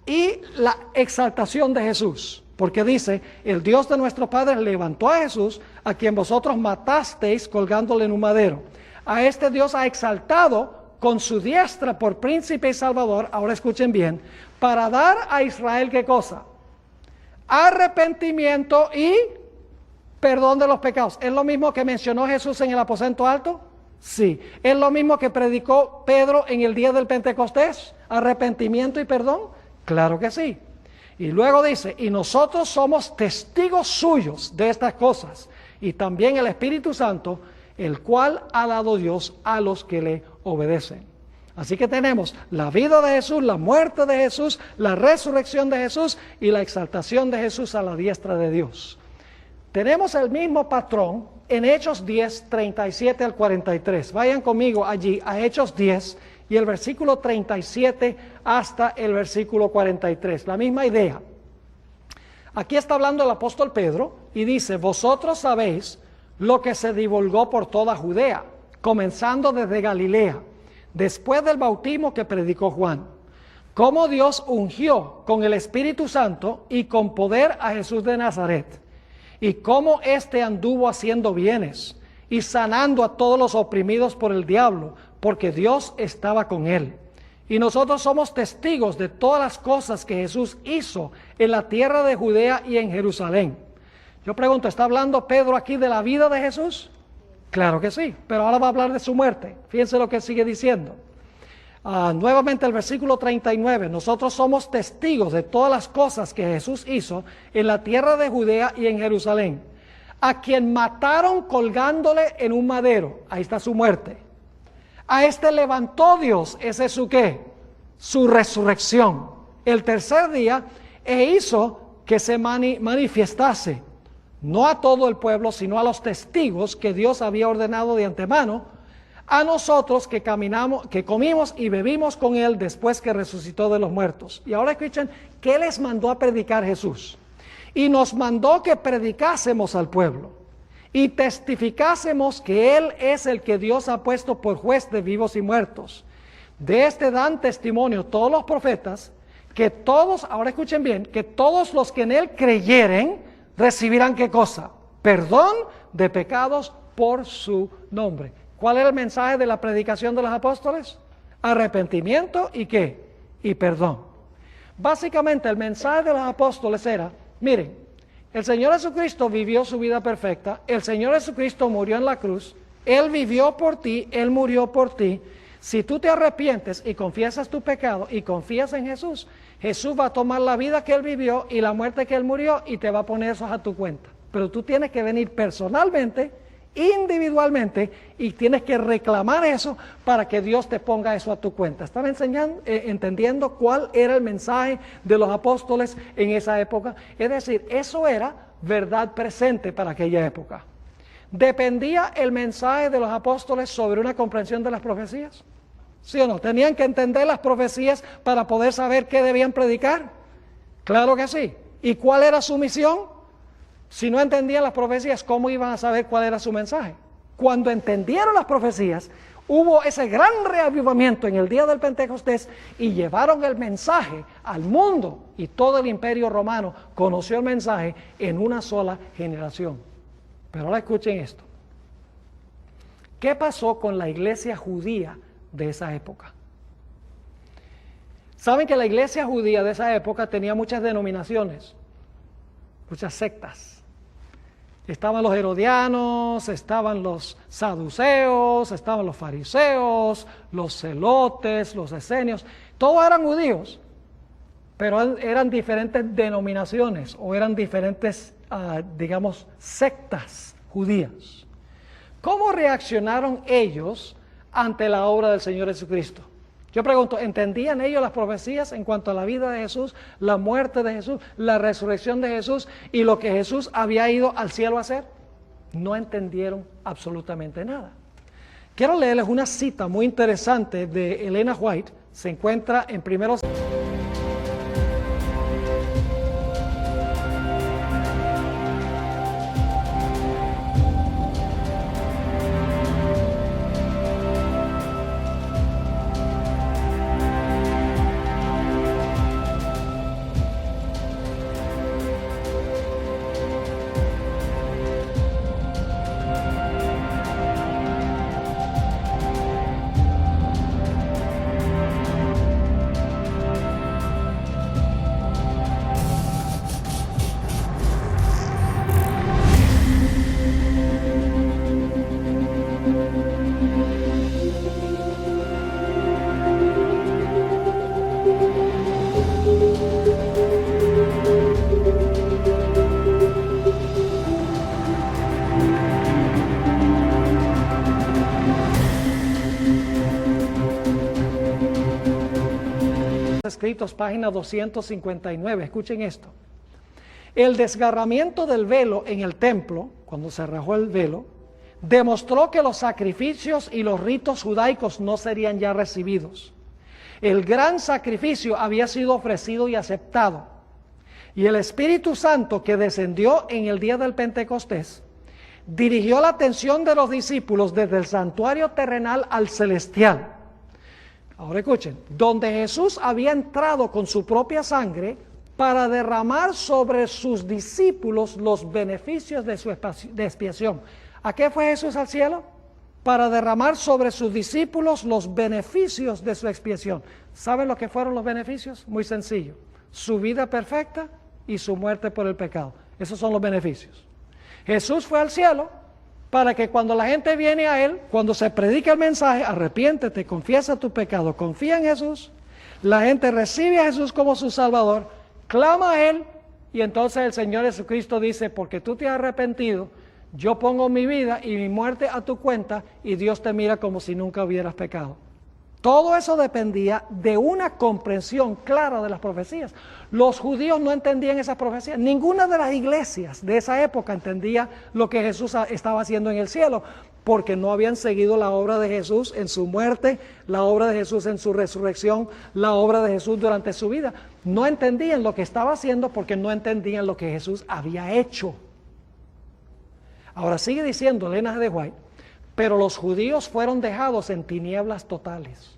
y la exaltación de Jesús? Porque dice, el Dios de nuestros padres levantó a Jesús, a quien vosotros matasteis colgándole en un madero. A este Dios ha exaltado con su diestra por príncipe y salvador, ahora escuchen bien, para dar a Israel, ¿qué cosa? Arrepentimiento y perdón de los pecados. ¿Es lo mismo que mencionó Jesús en el aposento alto? Sí. ¿Es lo mismo que predicó Pedro en el día del Pentecostés? ¿Arrepentimiento y perdón? Claro que sí. Y luego dice, y nosotros somos testigos suyos de estas cosas, y también el Espíritu Santo, el cual ha dado Dios a los que le obedecen. Así que tenemos la vida de Jesús, la muerte de Jesús, la resurrección de Jesús y la exaltación de Jesús a la diestra de Dios. Tenemos el mismo patrón en Hechos 10, 37 al 43. Vayan conmigo allí a Hechos 10 y el versículo 37 hasta el versículo 43. La misma idea. Aquí está hablando el apóstol Pedro y dice, vosotros sabéis lo que se divulgó por toda Judea, comenzando desde Galilea, después del bautismo que predicó Juan, cómo Dios ungió con el Espíritu Santo y con poder a Jesús de Nazaret, y cómo éste anduvo haciendo bienes y sanando a todos los oprimidos por el diablo, porque Dios estaba con él. Y nosotros somos testigos de todas las cosas que Jesús hizo en la tierra de Judea y en Jerusalén. Yo pregunto, ¿está hablando Pedro aquí de la vida de Jesús? Claro que sí, pero ahora va a hablar de su muerte. Fíjense lo que sigue diciendo. Nuevamente el versículo 39, nosotros somos testigos de todas las cosas que Jesús hizo en la tierra de Judea y en Jerusalén, a quien mataron colgándole en un madero, ahí está su muerte. A este levantó Dios, ese es su ¿qué? Su resurrección, el tercer día, e hizo que se manifestase, no a todo el pueblo, sino a los testigos que Dios había ordenado de antemano, a nosotros que comimos y bebimos con Él después que resucitó de los muertos. Y ahora escuchen, ¿qué les mandó a predicar Jesús? Y nos mandó que predicásemos al pueblo y testificásemos que Él es el que Dios ha puesto por juez de vivos y muertos. De este dan testimonio todos los profetas, que todos, ahora escuchen bien, que todos los que en Él creyeren recibirán ¿qué cosa? Perdón de pecados por su nombre. ¿Cuál era el mensaje de la predicación de los apóstoles? Arrepentimiento y ¿qué? Y perdón. Básicamente el mensaje de los apóstoles era, miren, el Señor Jesucristo vivió su vida perfecta, el Señor Jesucristo murió en la cruz, Él vivió por ti, Él murió por ti. Si tú te arrepientes y confiesas tu pecado y confías en Jesús, Jesús va a tomar la vida que Él vivió y la muerte que Él murió y te va a poner eso a tu cuenta. Pero tú tienes que venir personalmente, individualmente, y tienes que reclamar eso para que Dios te ponga eso a tu cuenta. ¿Están entendiendo cuál era el mensaje de los apóstoles en esa época? Es decir, eso era verdad presente para aquella época. ¿Dependía el mensaje de los apóstoles sobre una comprensión de las profecías? ¿Sí o no? ¿Tenían que entender las profecías para poder saber qué debían predicar? Claro que sí. ¿Y cuál era su misión? Si no entendían las profecías, ¿cómo iban a saber cuál era su mensaje? Cuando entendieron las profecías, hubo ese gran reavivamiento en el día del Pentecostés y llevaron el mensaje al mundo, y todo el imperio romano conoció el mensaje en una sola generación. Pero ahora escuchen esto. ¿Qué pasó con la iglesia judía de esa época? Saben que la iglesia judía de esa época tenía muchas denominaciones, muchas sectas. Estaban los herodianos, estaban los saduceos, estaban los fariseos, los celotes, los esenios. Todos eran judíos, pero eran diferentes denominaciones o eran diferentes, digamos, sectas judías. ¿Cómo reaccionaron ellos ante la obra del Señor Jesucristo? Yo pregunto, ¿entendían ellos las profecías en cuanto a la vida de Jesús, la muerte de Jesús, la resurrección de Jesús y lo que Jesús había ido al cielo a hacer? No entendieron absolutamente nada. Quiero leerles una cita muy interesante de Elena White. Se encuentra en primeros... Escritos, página 259, escuchen esto. El desgarramiento del velo en el templo, cuando se rajó el velo, demostró que los sacrificios y los ritos judaicos no serían ya recibidos. El gran sacrificio había sido ofrecido y aceptado, y el Espíritu Santo que descendió en el día del Pentecostés dirigió la atención de los discípulos desde el santuario terrenal al celestial. Ahora escuchen, donde Jesús había entrado con su propia sangre para derramar sobre sus discípulos los beneficios de su expiación. ¿A qué fue Jesús al cielo? Para derramar sobre sus discípulos los beneficios de su expiación. ¿Saben lo que fueron los beneficios? Muy sencillo. Su vida perfecta y su muerte por el pecado. Esos son los beneficios. Jesús fue al cielo para que cuando la gente viene a Él, cuando se predica el mensaje, arrepiéntete, confiesa tu pecado, confía en Jesús, la gente recibe a Jesús como su Salvador, clama a Él, y entonces el Señor Jesucristo dice, porque tú te has arrepentido, yo pongo mi vida y mi muerte a tu cuenta, y Dios te mira como si nunca hubieras pecado. Todo eso dependía de una comprensión clara de las profecías. Los judíos no entendían esas profecías. Ninguna de las iglesias de esa época entendía lo que Jesús estaba haciendo en el cielo, porque no habían seguido la obra de Jesús en su muerte, la obra de Jesús en su resurrección, la obra de Jesús durante su vida. No entendían lo que estaba haciendo porque no entendían lo que Jesús había hecho. Ahora sigue diciendo Elena de White, pero los judíos fueron dejados en tinieblas totales.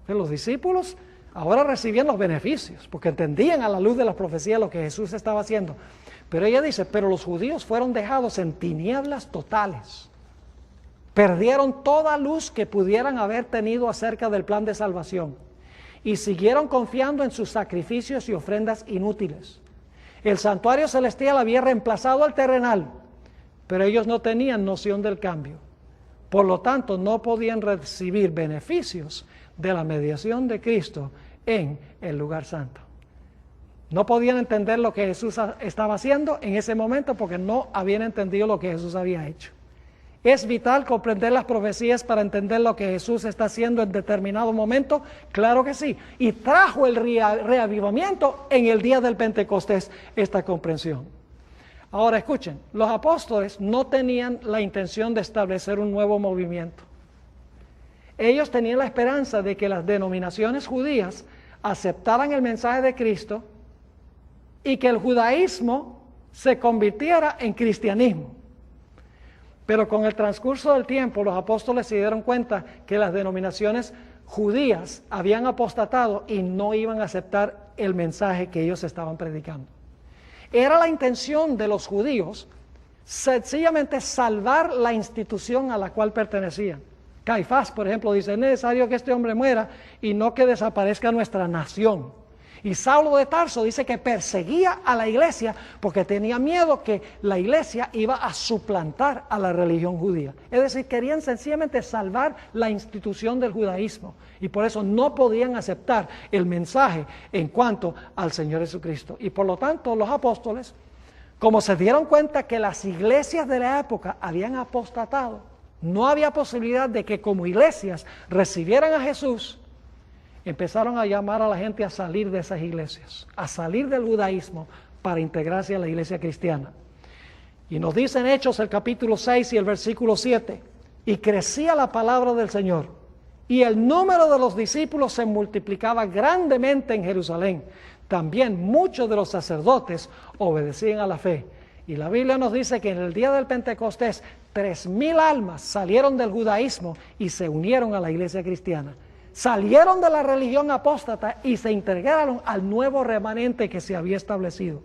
Los discípulos ahora recibían los beneficios, porque entendían a la luz de las profecías lo que Jesús estaba haciendo. Pero ella dice, pero los judíos fueron dejados en tinieblas totales. Perdieron toda luz que pudieran haber tenido acerca del plan de salvación. Y siguieron confiando en sus sacrificios y ofrendas inútiles. El santuario celestial había reemplazado al terrenal, pero ellos no tenían noción del cambio. Por lo tanto, no podían recibir beneficios de la mediación de Cristo en el lugar santo. No podían entender lo que Jesús estaba haciendo en ese momento porque no habían entendido lo que Jesús había hecho. ¿Es vital comprender las profecías para entender lo que Jesús está haciendo en determinado momento? Claro que sí. Y trajo el reavivamiento en el día del Pentecostés esta comprensión. Ahora escuchen, los apóstoles no tenían la intención de establecer un nuevo movimiento. Ellos tenían la esperanza de que las denominaciones judías aceptaran el mensaje de Cristo y que el judaísmo se convirtiera en cristianismo. Pero con el transcurso del tiempo, los apóstoles se dieron cuenta que las denominaciones judías habían apostatado y no iban a aceptar el mensaje que ellos estaban predicando. Era la intención de los judíos sencillamente salvar la institución a la cual pertenecían. Caifás, por ejemplo, dice: es necesario que este hombre muera y no que desaparezca nuestra nación. Y Saulo de Tarso dice que perseguía a la iglesia porque tenía miedo que la iglesia iba a suplantar a la religión judía. Es decir, querían sencillamente salvar la institución del judaísmo y por eso no podían aceptar el mensaje en cuanto al Señor Jesucristo. Y por lo tanto los apóstoles, como se dieron cuenta que las iglesias de la época habían apostatado, no había posibilidad de que como iglesias recibieran a Jesús, empezaron a llamar a la gente a salir de esas iglesias, a salir del judaísmo para integrarse a la iglesia cristiana. Y nos dice en Hechos el capítulo 6 y el versículo 7, y crecía la palabra del Señor, y el número de los discípulos se multiplicaba grandemente en Jerusalén. También muchos de los sacerdotes obedecían a la fe. Y la Biblia nos dice que en el día del Pentecostés 3,000 almas salieron del judaísmo y se unieron a la iglesia cristiana. Salieron de la religión apóstata y se integraron al nuevo remanente que se había establecido.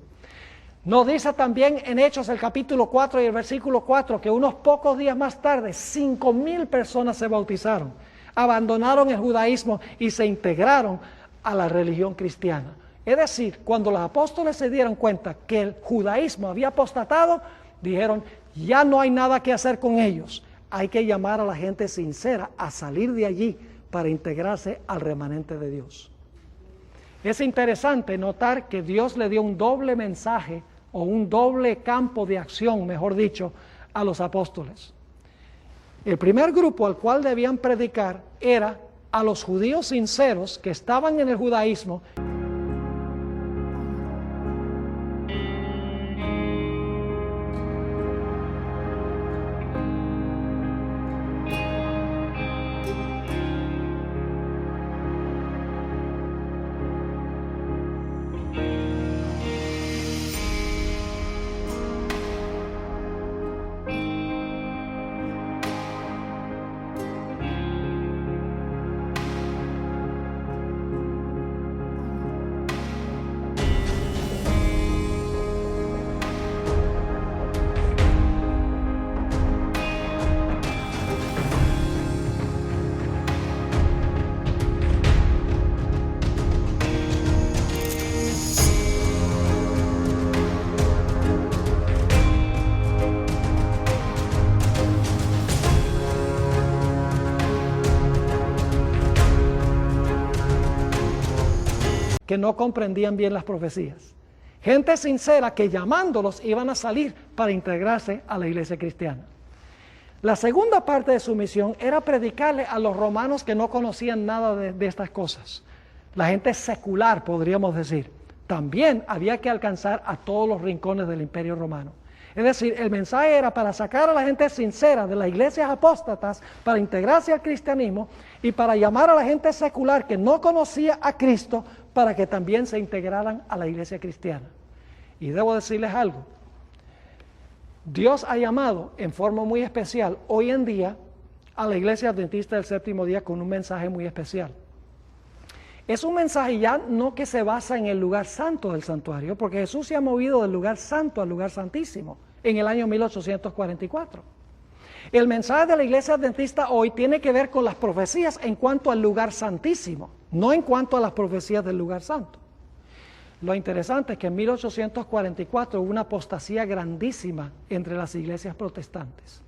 Nos dice también en Hechos el capítulo 4 y el versículo 4 que unos pocos días más tarde 5,000 personas se bautizaron, abandonaron el judaísmo y se integraron a la religión cristiana. Es decir, cuando los apóstoles se dieron cuenta que el judaísmo había apostatado, dijeron: ya no hay nada que hacer con ellos, hay que llamar a la gente sincera a salir de allí para integrarse al remanente de Dios. Es interesante notar que Dios le dio un doble mensaje o un doble campo de acción, mejor dicho, a los apóstoles. El primer grupo al cual debían predicar era a los judíos sinceros que estaban en el judaísmo. Que no comprendían bien las profecías. Gente sincera que llamándolos iban a salir para integrarse a la iglesia cristiana. La segunda parte de su misión era predicarle a los romanos que no conocían nada de estas cosas. La gente secular, podríamos decir. También había que alcanzar a todos los rincones del Imperio Romano. Es decir, el mensaje era para sacar a la gente sincera de las iglesias apóstatas para integrarse al cristianismo y para llamar a la gente secular que no conocía a Cristo para que también se integraran a la iglesia cristiana. Y debo decirles algo, Dios ha llamado en forma muy especial hoy en día a la iglesia adventista del séptimo día con un mensaje muy especial. Es un mensaje ya no que se basa en el lugar santo del santuario, porque Jesús se ha movido del lugar santo al lugar santísimo en el año 1844. El mensaje de la iglesia adventista hoy tiene que ver con las profecías en cuanto al lugar santísimo, no en cuanto a las profecías del lugar santo. Lo interesante es que en 1844 hubo una apostasía grandísima entre las iglesias protestantes.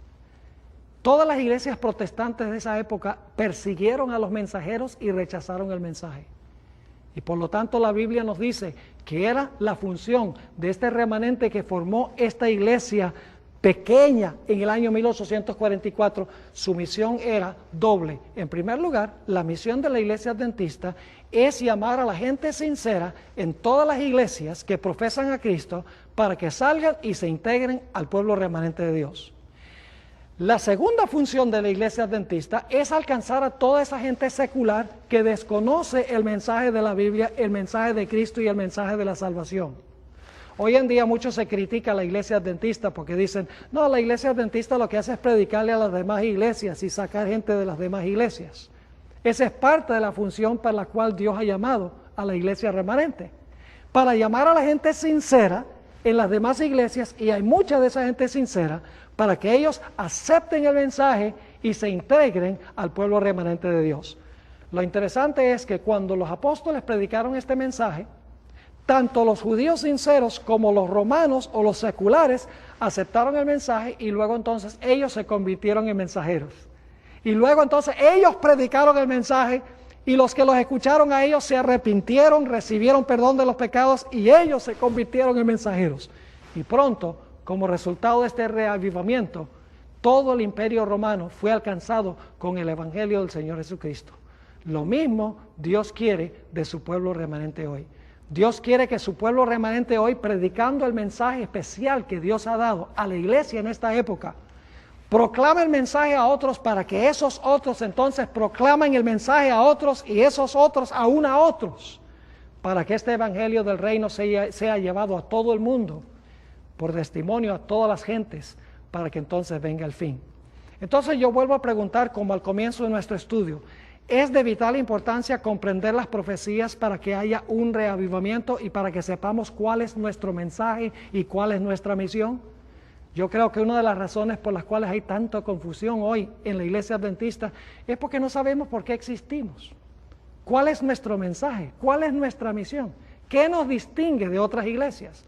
Todas las iglesias protestantes de esa época persiguieron a los mensajeros y rechazaron el mensaje. Y por lo tanto la Biblia nos dice que era la función de este remanente que formó esta iglesia pequeña en el año 1844, su misión era doble. En primer lugar, la misión de la Iglesia Adventista es llamar a la gente sincera en todas las iglesias que profesan a Cristo para que salgan y se integren al pueblo remanente de Dios. La segunda función de la Iglesia Adventista es alcanzar a toda esa gente secular que desconoce el mensaje de la Biblia, el mensaje de Cristo y el mensaje de la salvación. Hoy en día mucho se critica a la Iglesia Adventista porque dicen, no, la Iglesia Adventista lo que hace es predicarle a las demás iglesias y sacar gente de las demás iglesias. Esa es parte de la función para la cual Dios ha llamado a la Iglesia remanente, para llamar a la gente sincera en las demás iglesias, y hay mucha de esa gente sincera, para que ellos acepten el mensaje y se integren al pueblo remanente de Dios. Lo interesante es que cuando los apóstoles predicaron este mensaje, tanto los judíos sinceros como los romanos o los seculares aceptaron el mensaje, y luego entonces ellos se convirtieron en mensajeros. Y luego entonces ellos predicaron el mensaje, y los que los escucharon a ellos se arrepintieron, recibieron perdón de los pecados, y ellos se convirtieron en mensajeros. Y pronto, como resultado de este reavivamiento, todo el imperio romano fue alcanzado con el evangelio del Señor Jesucristo. Lo mismo Dios quiere de su pueblo remanente hoy. Dios quiere que su pueblo remanente hoy, predicando el mensaje especial que Dios ha dado a la iglesia en esta época, proclame el mensaje a otros para que esos otros entonces proclamen el mensaje a otros, y esos otros aún a otros, para que este evangelio del reino sea llevado a todo el mundo por testimonio a todas las gentes, para que entonces venga el fin. Entonces yo vuelvo a preguntar, como al comienzo de nuestro estudio, ¿es de vital importancia comprender las profecías para que haya un reavivamiento y para que sepamos cuál es nuestro mensaje y cuál es nuestra misión? Yo creo que una de las razones por las cuales hay tanta confusión hoy en la Iglesia Adventista es porque no sabemos por qué existimos. ¿Cuál es nuestro mensaje? ¿Cuál es nuestra misión? ¿Qué nos distingue de otras iglesias?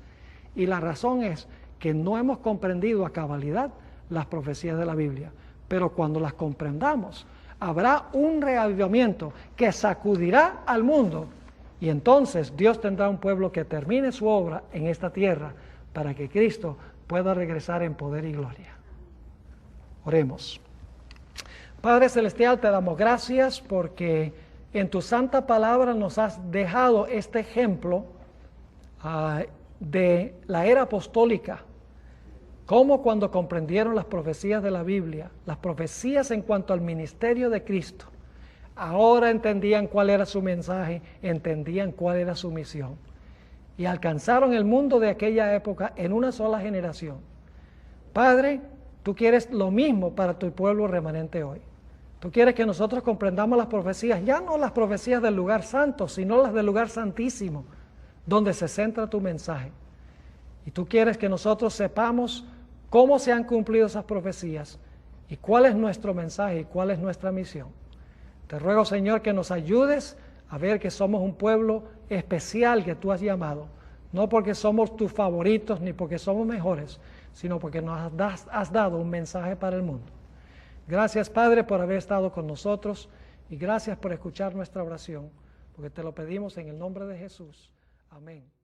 Y la razón es que no hemos comprendido a cabalidad las profecías de la Biblia. Pero cuando las comprendamos, habrá un reavivamiento que sacudirá al mundo, y entonces Dios tendrá un pueblo que termine su obra en esta tierra para que Cristo pueda regresar en poder y gloria. Oremos. Padre Celestial, te damos gracias porque en tu santa palabra nos has dejado este ejemplo de la era apostólica, como cuando comprendieron las profecías de la Biblia, las profecías en cuanto al ministerio de Cristo, ahora entendían cuál era su mensaje, entendían cuál era su misión, y alcanzaron el mundo de aquella época en una sola generación. Padre, tú quieres lo mismo para tu pueblo remanente hoy. Tú quieres que nosotros comprendamos las profecías, ya no las profecías del lugar santo, sino las del lugar santísimo, donde se centra tu mensaje. Y tú quieres que nosotros sepamos cómo se han cumplido esas profecías y cuál es nuestro mensaje y cuál es nuestra misión. Te ruego, Señor, que nos ayudes a ver que somos un pueblo especial que tú has llamado, no porque somos tus favoritos ni porque somos mejores, sino porque nos has dado un mensaje para el mundo. Gracias, Padre, por haber estado con nosotros, y gracias por escuchar nuestra oración, porque te lo pedimos en el nombre de Jesús. Amén.